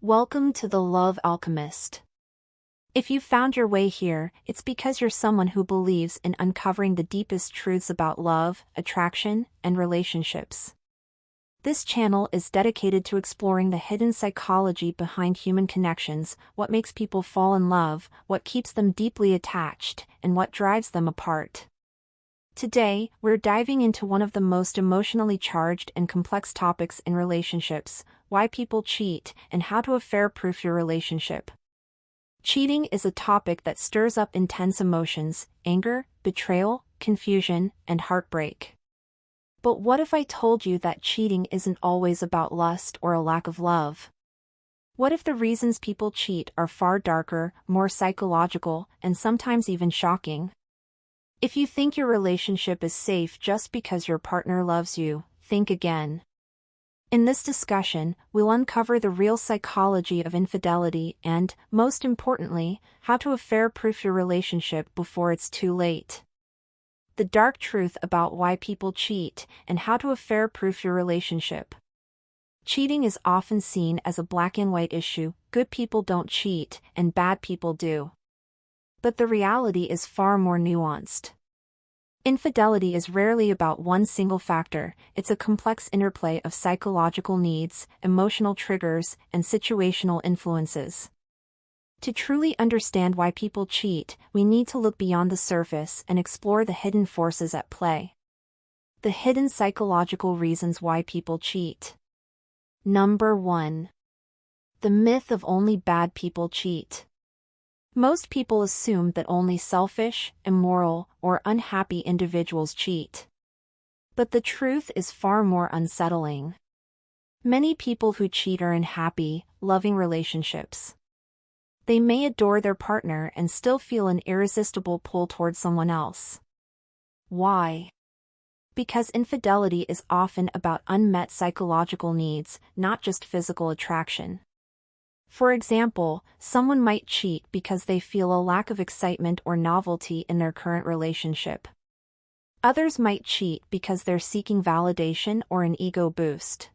Welcome to the Love Alchemist. If you found your way here, it's because you're someone who believes in uncovering the deepest truths about love, attraction, and relationships. This channel is dedicated to exploring the hidden psychology behind human connections, what makes people fall in love, what keeps them deeply attached, and what drives them apart. Today, we're diving into one of the most emotionally charged and complex topics in relationships: why people cheat, and how to affair-proof your relationship. Cheating is a topic that stirs up intense emotions: anger, betrayal, confusion, and heartbreak. But what if I told you that cheating isn't always about lust or a lack of love? What if the reasons people cheat are far darker, more psychological, and sometimes even shocking? If you think your relationship is safe just because your partner loves you, think again. In this discussion, we'll uncover the real psychology of infidelity and, most importantly, how to affair-proof your relationship before it's too late. The dark truth about why people cheat and how to affair-proof your relationship. Cheating is often seen as a black and white issue: good people don't cheat, and bad people do. But the reality is far more nuanced. Infidelity is rarely about one single factor. It's a complex interplay of psychological needs, emotional triggers, and situational influences. To truly understand why people cheat, we need to look beyond the surface and explore the hidden forces at play. The hidden psychological reasons why people cheat. Number 1. The myth of only bad people cheat. Most people assume that only selfish, immoral, or unhappy individuals cheat. But the truth is far more unsettling. Many people who cheat are in happy, loving relationships. They may adore their partner and still feel an irresistible pull towards someone else. Why? Because infidelity is often about unmet psychological needs, not just physical attraction. For example, someone might cheat because they feel a lack of excitement or novelty in their current relationship. Others might cheat because they're seeking validation or an ego boost.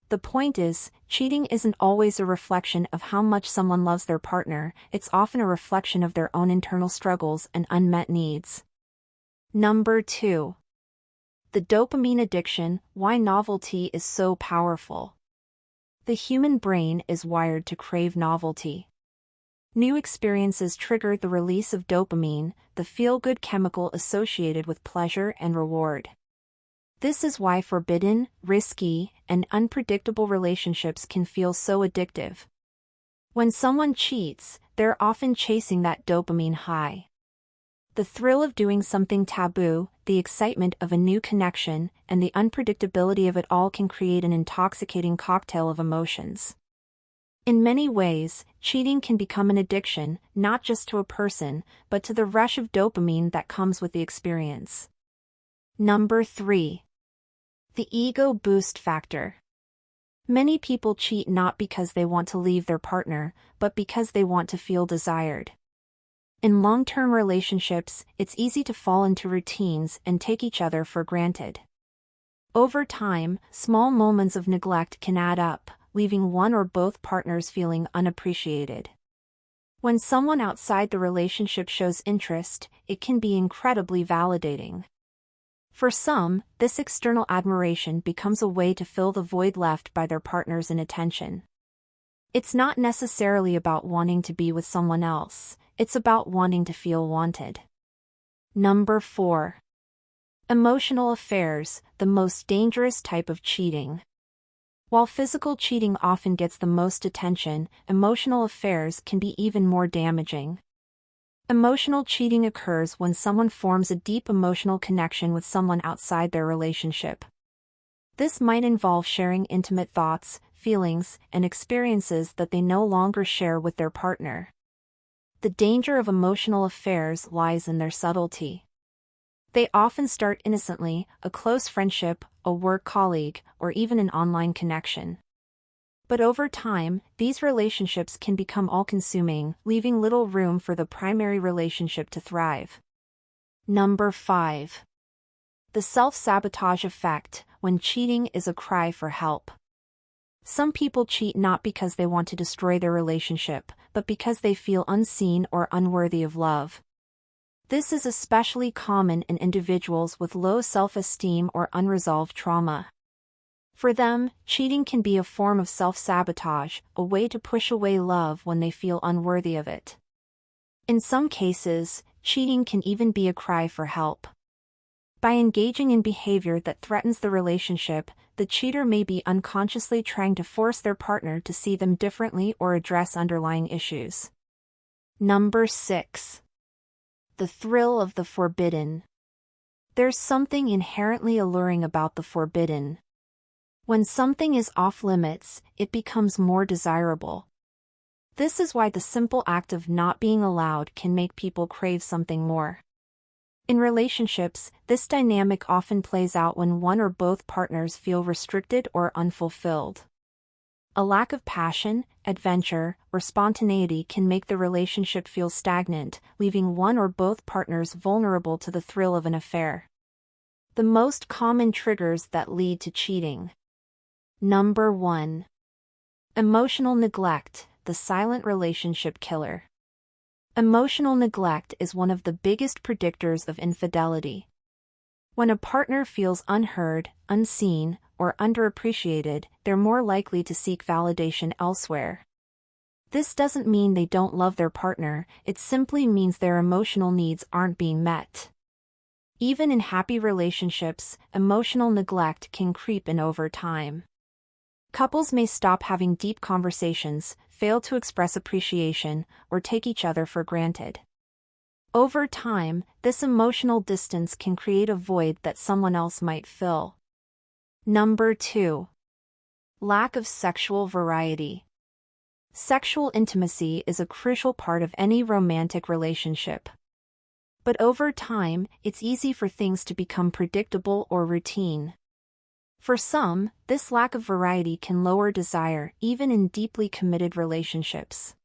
The point is, cheating isn't always a reflection of how much someone loves their partner. It's often a reflection of their own internal struggles and unmet needs. Number 2. The dopamine addiction: why novelty is so powerful. The human brain is wired to crave novelty. New experiences trigger the release of dopamine, the feel-good chemical associated with pleasure and reward. This is why forbidden, risky, and unpredictable relationships can feel so addictive. When someone cheats, they're often chasing that dopamine high. The thrill of doing something taboo, the excitement of a new connection, and the unpredictability of it all can create an intoxicating cocktail of emotions. In many ways, cheating can become an addiction, not just to a person, but to the rush of dopamine that comes with the experience. Number 3. The ego boost factor. Many people cheat not because they want to leave their partner, but because they want to feel desired. In long-term relationships, it's easy to fall into routines and take each other for granted. Over time, small moments of neglect can add up, leaving one or both partners feeling unappreciated. When someone outside the relationship shows interest, it can be incredibly validating. For some, this external admiration becomes a way to fill the void left by their partner's inattention. It's not necessarily about wanting to be with someone else. It's about wanting to feel wanted. Number 4. Emotional affairs: the most dangerous type of cheating. While physical cheating often gets the most attention, emotional affairs can be even more damaging. Emotional cheating occurs when someone forms a deep emotional connection with someone outside their relationship. This might involve sharing intimate thoughts, feelings, and experiences that they no longer share with their partner. The danger of emotional affairs lies in their subtlety. They often start innocently: a close friendship, a work colleague, or even an online connection. But over time, these relationships can become all-consuming, leaving little room for the primary relationship to thrive. Number 5. The self-sabotage effect: when cheating is a cry for help. Some people cheat not because they want to destroy their relationship, but because they feel unseen or unworthy of love. This is especially common in individuals with low self-esteem or unresolved trauma. For them, cheating can be a form of self-sabotage, a way to push away love when they feel unworthy of it. In some cases, cheating can even be a cry for help. By engaging in behavior that threatens the relationship, the cheater may be unconsciously trying to force their partner to see them differently or address underlying issues. Number 6. The thrill of the forbidden. There's something inherently alluring about the forbidden. When something is off limits, it becomes more desirable. This is why the simple act of not being allowed can make people crave something more. In relationships, this dynamic often plays out when one or both partners feel restricted or unfulfilled. A lack of passion, adventure, or spontaneity can make the relationship feel stagnant, leaving one or both partners vulnerable to the thrill of an affair. The most common triggers that lead to cheating. Number 1. Emotional neglect, the silent relationship killer. Emotional neglect is one of the biggest predictors of infidelity. When a partner feels unheard, unseen, or underappreciated, they're more likely to seek validation elsewhere. This doesn't mean they don't love their partner, it simply means their emotional needs aren't being met. Even in happy relationships, emotional neglect can creep in over time. Couples may stop having deep conversations, fail to express appreciation, or take each other for granted. Over time, this emotional distance can create a void that someone else might fill. Number 2. Lack of sexual variety. Sexual intimacy is a crucial part of any romantic relationship. But over time, it's easy for things to become predictable or routine. For some, this lack of variety can lower desire, even in deeply committed relationships.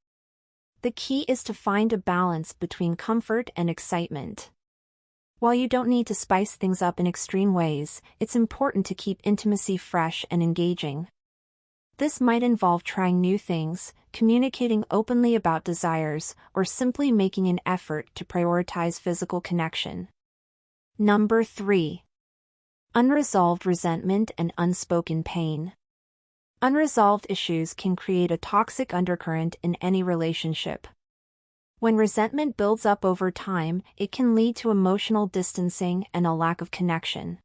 The key is to find a balance between comfort and excitement. While you don't need to spice things up in extreme ways, it's important to keep intimacy fresh and engaging. This might involve trying new things, communicating openly about desires, or simply making an effort to prioritize physical connection. Number 3. Unresolved resentment and unspoken pain. Unresolved issues can create a toxic undercurrent in any relationship. When resentment builds up over time, it can lead to emotional distancing and a lack of connection.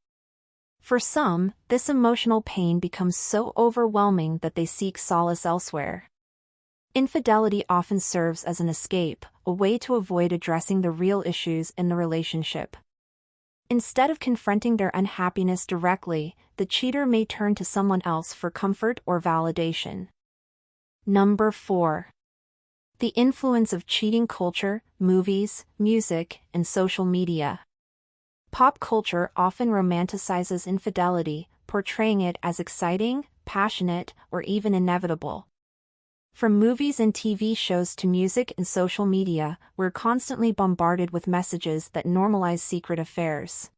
For some, this emotional pain becomes so overwhelming that they seek solace elsewhere. Infidelity often serves as an escape, a way to avoid addressing the real issues in the relationship. Instead of confronting their unhappiness directly, the cheater may turn to someone else for comfort or validation. Number 4. The influence of cheating culture, movies, music, and social media. Pop culture often romanticizes infidelity, portraying it as exciting, passionate, or even inevitable. From movies and TV shows to music and social media, we're constantly bombarded with messages that normalize secret affairs.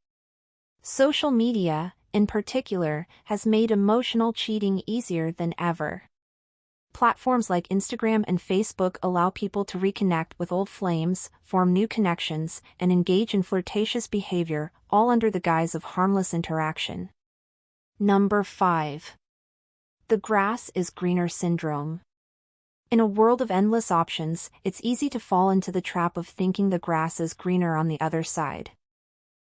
Social media, in particular, has made emotional cheating easier than ever. Platforms like Instagram and Facebook allow people to reconnect with old flames, form new connections, and engage in flirtatious behavior, all under the guise of harmless interaction. Number 5. The grass is greener syndrome. In a world of endless options, it's easy to fall into the trap of thinking the grass is greener on the other side.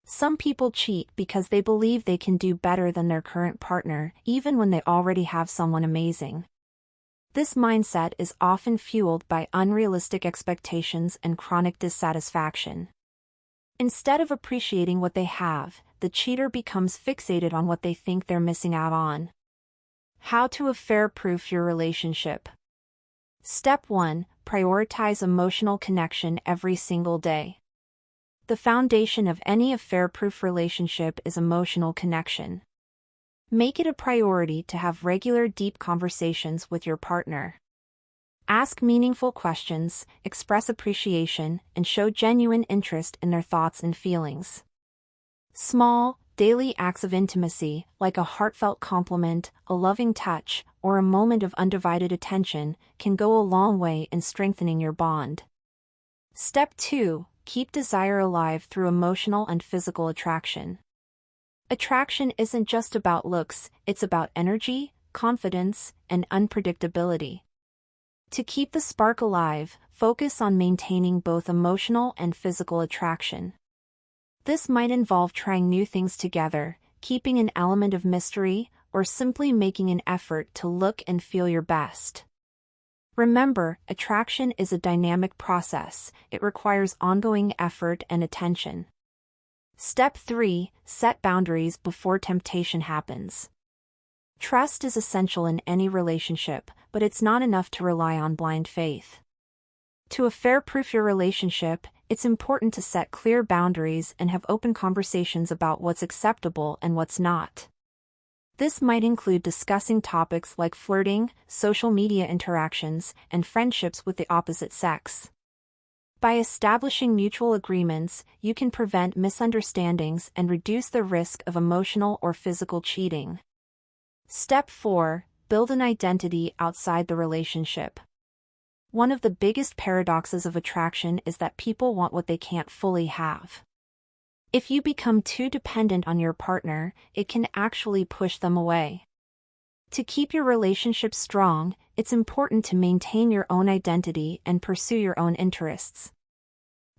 Some people cheat because they believe they can do better than their current partner, even when they already have someone amazing. This mindset is often fueled by unrealistic expectations and chronic dissatisfaction. Instead of appreciating what they have, the cheater becomes fixated on what they think they're missing out on. How to affair-proof your relationship. Step 1. Prioritize emotional connection every single day. The foundation of any affair-proof relationship is emotional connection. Make it a priority to have regular deep conversations with your partner. Ask meaningful questions, express appreciation, and show genuine interest in their thoughts and feelings. Small, daily acts of intimacy, like a heartfelt compliment, a loving touch, or a moment of undivided attention can go a long way in strengthening your bond. Step 2. Keep desire alive through emotional and physical attraction. Attraction isn't just about looks, it's about energy, confidence, and unpredictability. To keep the spark alive, focus on maintaining both emotional and physical attraction. This might involve trying new things together, keeping an element of mystery, or simply making an effort to look and feel your best. Remember, attraction is a dynamic process. It requires ongoing effort and attention. Step 3. Set boundaries before temptation happens. Trust is essential in any relationship, but it's not enough to rely on blind faith. To affair-proof your relationship, it's important to set clear boundaries and have open conversations about what's acceptable and what's not. This might include discussing topics like flirting, social media interactions, and friendships with the opposite sex. By establishing mutual agreements, you can prevent misunderstandings and reduce the risk of emotional or physical cheating. Step 4. Build an identity outside the relationship. One of the biggest paradoxes of attraction is that people want what they can't fully have. If you become too dependent on your partner, it can actually push them away. To keep your relationship strong, it's important to maintain your own identity and pursue your own interests.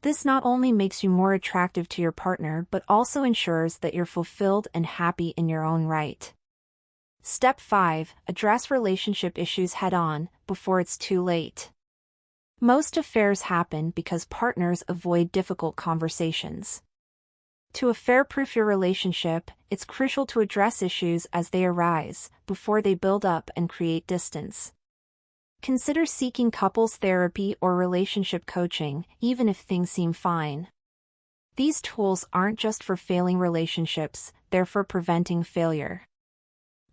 This not only makes you more attractive to your partner but also ensures that you're fulfilled and happy in your own right. Step 5. Address relationship issues head-on, before it's too late. Most affairs happen because partners avoid difficult conversations. To affair-proof your relationship, it's crucial to address issues as they arise, before they build up and create distance. Consider seeking couples therapy or relationship coaching, even if things seem fine. These tools aren't just for failing relationships, they're for preventing failure.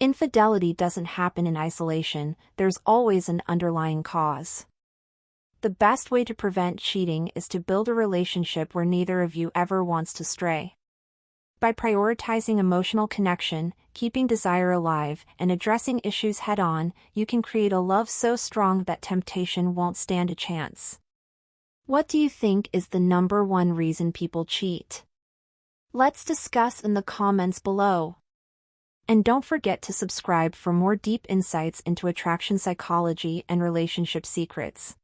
Infidelity doesn't happen in isolation, there's always an underlying cause. The best way to prevent cheating is to build a relationship where neither of you ever wants to stray. By prioritizing emotional connection, keeping desire alive, and addressing issues head-on, you can create a love so strong that temptation won't stand a chance. What do you think is the #1 reason people cheat? Let's discuss in the comments below. And don't forget to subscribe for more deep insights into attraction psychology and relationship secrets.